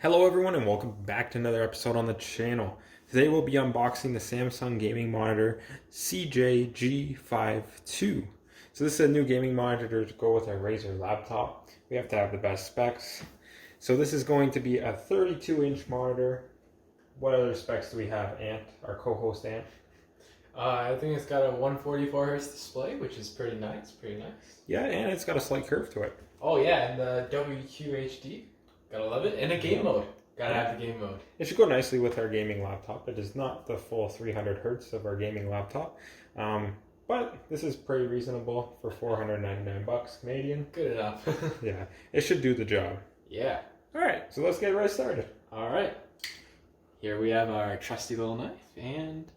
Hello everyone and welcome back to another episode on the channel. Today we'll be unboxing the Samsung gaming monitor CJ-G5 II. So this is a new gaming monitor to go with our Razer laptop. We have to have the best specs. So this is going to be a 32-inch monitor. What other specs do we have, Ant, our co-host Ant? I think it's got a 144 hertz display, which is pretty nice. Yeah, and it's got a slight curve to it. Oh yeah, and the WQHD, gotta love it. And a game mode, gotta have the game mode. It should go nicely with our gaming laptop. It is not the full 300 hertz of our gaming laptop, but this is pretty reasonable for 499 bucks Canadian. Good enough. Yeah, it should do the job. Yeah. All right, so let's get right started. All right. Here we have our trusty little knife, and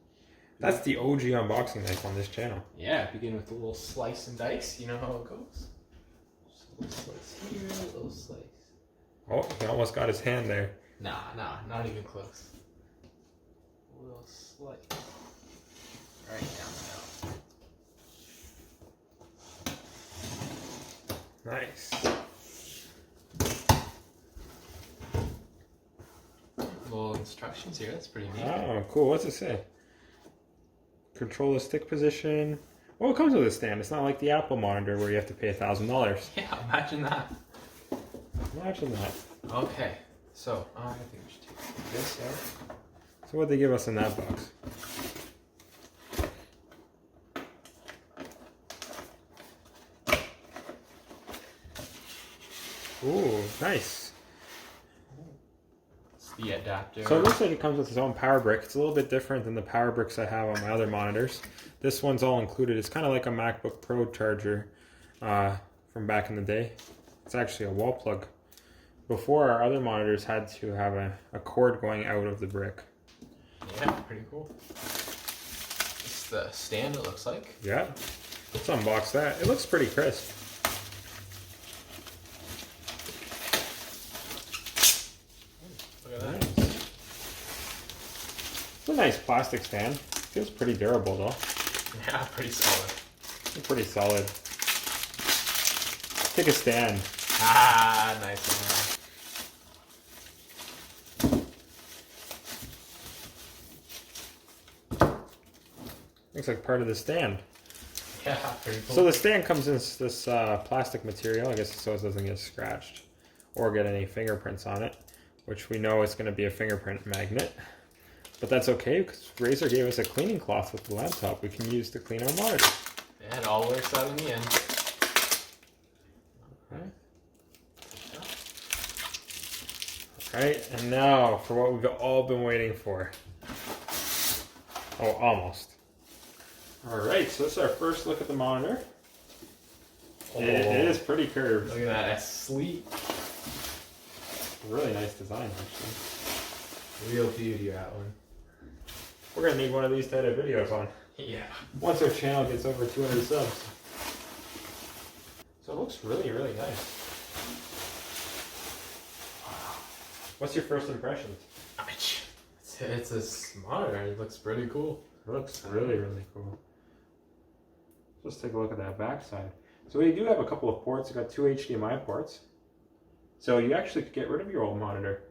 That's the OG unboxing knife on this channel. yeah, begin with a little slice and dice. You know how it goes. Just a little slice here, a little slice. Oh, he almost got his hand there. Nah, not even close. A little slice. Right down the middle. Nice. Little instructions here. That's pretty neat. Oh, cool. What's it say? Control the stick position. Well, it comes with a stand. It's not like the Apple monitor where you have to pay $1,000. Yeah, imagine that. Imagine that. Okay, so I think we should take this out. So what'd they give us in that box? Ooh, nice. It's the adapter. So it looks like it comes with its own power brick. It's a little bit different than the power bricks I have on my other monitors. This one's all included. It's kind of like a MacBook Pro charger from back in the day. It's actually a wall plug. Before, our other monitors had to have a cord going out of the brick. Yeah, pretty cool. It's the stand, it looks like. Yeah, let's unbox that. It looks pretty crisp. Look at that. Nice. It's a nice plastic stand. Feels pretty durable though. Yeah, pretty solid. It's pretty solid. Take a stand. Ah, nice one. Looks like part of the stand. Yeah, pretty cool. So the stand comes in this plastic material, I guess, so it doesn't get scratched or get any fingerprints on it, which we know is going to be a fingerprint magnet. But that's okay because Razer gave us a cleaning cloth with the laptop we can use to clean our monitor. Yeah, it all works out in the end. Okay. Alright, and now for what we've all been waiting for. Oh, almost. Alright, so this is our first look at the monitor. Oh. It is pretty curved. Look at that, that's sleek. Really nice design, actually. Real beauty, that one. We're going to need one of these to edit videos on. Yeah. Once our channel gets over 200 subs. So it looks really, really nice. Wow. What's your first impressions? It's a monitor, it looks pretty cool. It looks really, really cool. Let's take a look at that backside. So we do have a couple of ports. We've got two HDMI ports. So you actually could get rid of your old monitor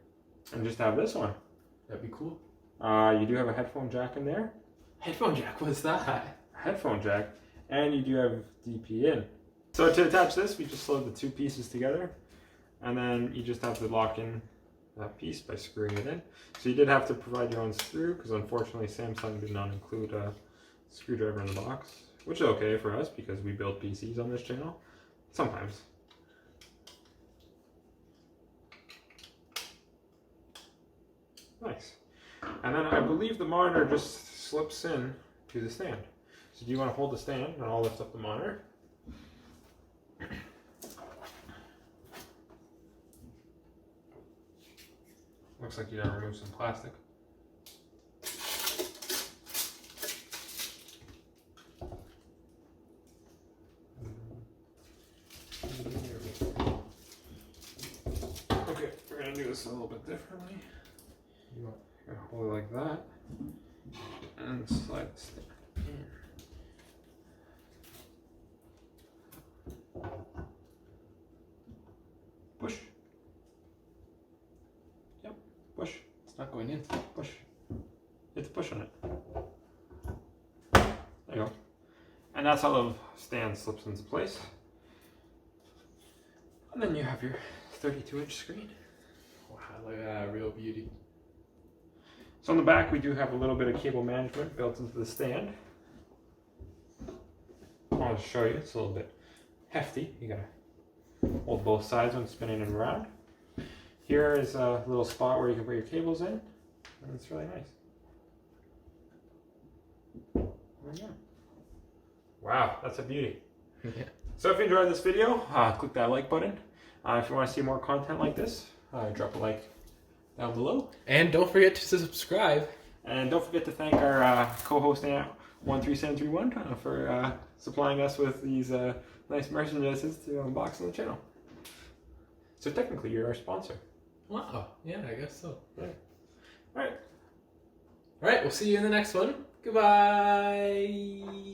and just have this one. That'd be cool. You do have a headphone jack in there. Headphone jack, what's that? A headphone jack. And you do have DP in. So to attach this, we just slide the two pieces together. And then you just have to lock in that piece by screwing it in. So you did have to provide your own screw because unfortunately Samsung did not include a screwdriver in the box. Which is okay for us because we build PCs on this channel. Sometimes. Nice. And then I believe the monitor just slips in to the stand. So do you want to hold the stand and I'll lift up the monitor? Looks like you gotta remove some plastic. Okay, we're gonna do this a little bit differently. You're gonna hold it like that and slide the stand in. Push. Yep. Push. It's not going in. Push. Hit the push on it. There you go. And that's how the stand slips into place. And then you have your 32-inch screen. Wow, look at that, real beauty. So on the back, we do have a little bit of cable management built into the stand. I'll just show you. It's a little bit hefty. You gotta hold both sides when spinning it around. Here is a little spot where you can put your cables in, and it's really nice. There you go. Wow, that's a beauty. Yeah. So if you enjoyed this video, click that like button. If you want to see more content like this, drop a like down below. And don't forget to subscribe. And don't forget to thank our co-host 13731 for supplying us with these nice merchandises to unbox on the channel. So technically, you're our sponsor. Wow, yeah, I guess so. Yeah. All right. All right, we'll see you in the next one. Goodbye.